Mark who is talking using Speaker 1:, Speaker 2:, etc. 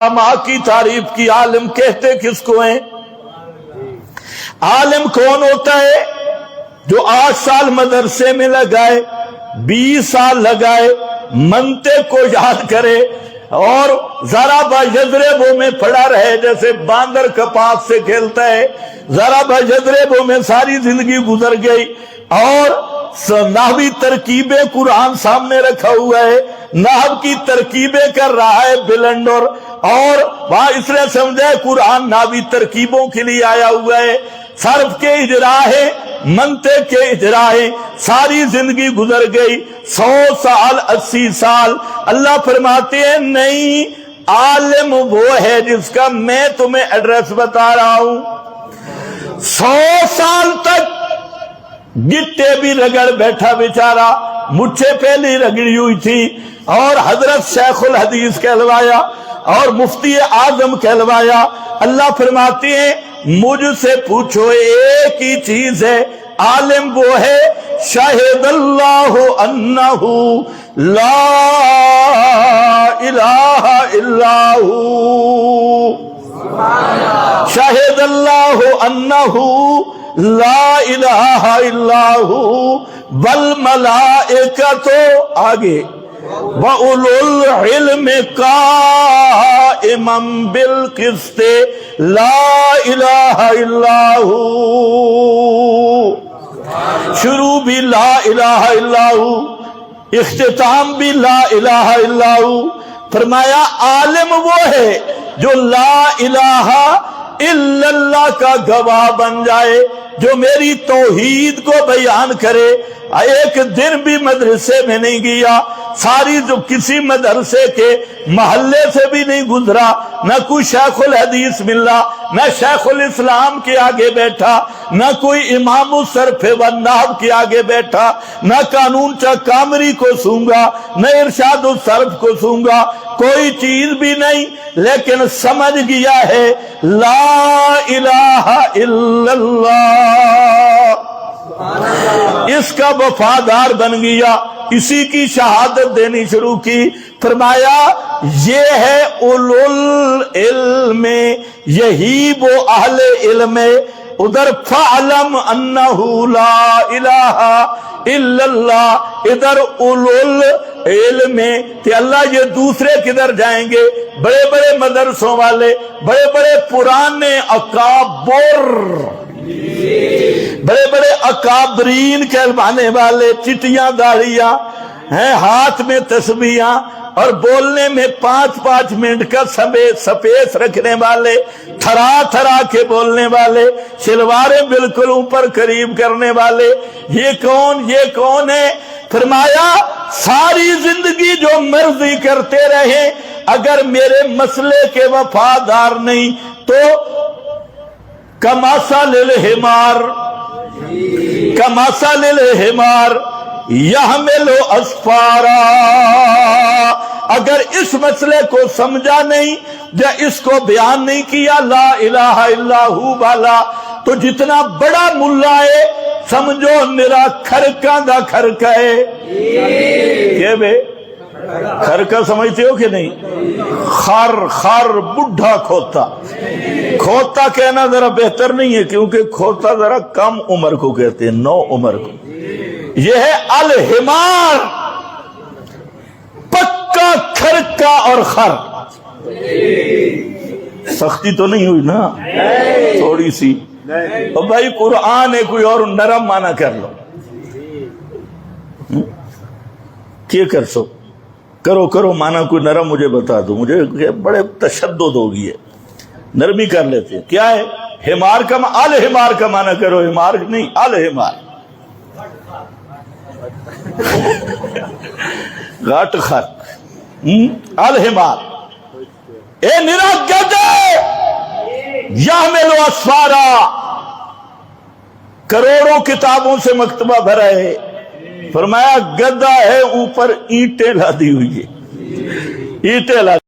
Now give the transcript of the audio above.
Speaker 1: माँ की तारीफ की। आलिम कहते किसको हैं? आलिम कौन होता है? जो 8 साल मदरसे में लगाए, 20 साल लगाए, मंते को याद करे और जरा बजरेबों में पड़ा रहे, जैसे बांदर कपास से खेलता है, जरा बजरेबों में सारी जिंदगी गुजर गई और नाहवी तरकीबें कुरान सामने रखा हुआ है, नाहव की तरकीबें कर रहा है बिलंडोर, और वहां इसलिए समझे कुरान नाहवी तरकीबों के लिए आया हुआ है, सर्फ के इजरा है, मंते के इजरा है, सारी जिंदगी गुजर गई, 100 साल 80 साल। अल्लाह फरमाते हैं नहीं, आलिम वो है जिसका मैं तुम्हें एड्रेस बता रहा हूं। 100 साल तक गिट्टे भी रगड़ बैठा बेचारा, मुझसे पहले रगड़ी हुई थी, और हजरत शेखुल हदीस कहलवाया और मुफ्ती आजम कहलवाया। अल्लाह फरमाते हैं मुझसे पूछो, एक ही चीज है, आलिम वो है शाहिदल्लाहु अन्नहु ला इलाहा इल्लाहु, शाहिदल्लाहु अन्नहु ला इलाहा इल्लाहु वल मलाइकतो, आगे व उलुल इल्म काइमम बिल किस्ते ला इलाहा इल्लाहु। शुरू भी ला इलाहा इल्लाहु, इख्तिताम भी ला इलाहा इल्लाहु। फरमाया आलिम वो है जो ला इलाहा इल्लल्लाह का गवाह बन जाए, जो मेरी तौहीद को बयान करे। एक दिन भी मदरसे में नहीं गया, सारी जो किसी मदरसे के महल्ले से भी नहीं गुजरा, न कोई शेखुल हदीस मिला, न शेखुल इस्लाम के आगे बैठा, न कोई इमाम सर्फ व नाहव के आगे बैठा, न कानून चा कामरी को सूंगा, न इरशाद सर्फ को सूंगा, कोई चीज भी नहीं, लेकिन समझ गया है ला इलाहा इल्लल्लाह, इसका वफादार बन गया, इसी की शहादत देनी शुरू की। फरमाया ये है उलुल इल्म, यही वो अहले इल्म है। उधर फअलम अन्नहु ला इलाहा इल्लल्लाह, इधर उलुल इल्म। ते अल्लाह ये दूसरे किधर जाएंगे? बड़े बड़े मदरसों वाले, बड़े बड़े पुराने अकाबर, बड़े बड़े अकाबरीन कहलवाने वाले, चिटियां दाढ़ियां हैं, हाथ में तस्बीहां और बोलने में 5-5 मिनट का स्पेस रखने वाले, थरा थरा के बोलने वाले, शलवारें बिल्कुल ऊपर करीब करने वाले, ये कौन है? फरमाया सारी जिंदगी जो मर्जी करते रहे, अगर मेरे मसले के वफादार नहीं तो कमासा लिल हिमार, कमासा लिल हिमार यहमिलु अस्फारा। अगर इस मसले को समझा नहीं या इसको बयान नहीं किया ला इलाहा इल्लाहु वाला, तो जितना बड़ा मुल्ला है समझो निरा खरका दा खरका है। ये बे खरका समझते हो कि नहीं? खर बुढ़ा खोता, खोता कहना जरा बेहतर नहीं है, क्योंकि खोता जरा कम उम्र को कहते हैं, 9 उम्र को। यह है अल हिमार, पक्का खरका और खर। सख्ती तो नहीं हुई ना, थोड़ी सी। तो भाई कुरान है, कोई और नरम माना कर लो, क्या कर सो करो माना कोई नरम मुझे बता दो, मुझे बड़े तशद्दुद होगी है, नरमी कर लेते हैं। क्या है? हिमार का अल हिमार का माना करो, हिमार नहीं अल हिमार, घाट खर अल हिमार। ए निरा गधे यहमिलु अस्फारा, करोड़ों किताबों से मकतबा भरा है। फरमाया गधा है, ऊपर ईंटें लादी हुई है, ईंटें लादी।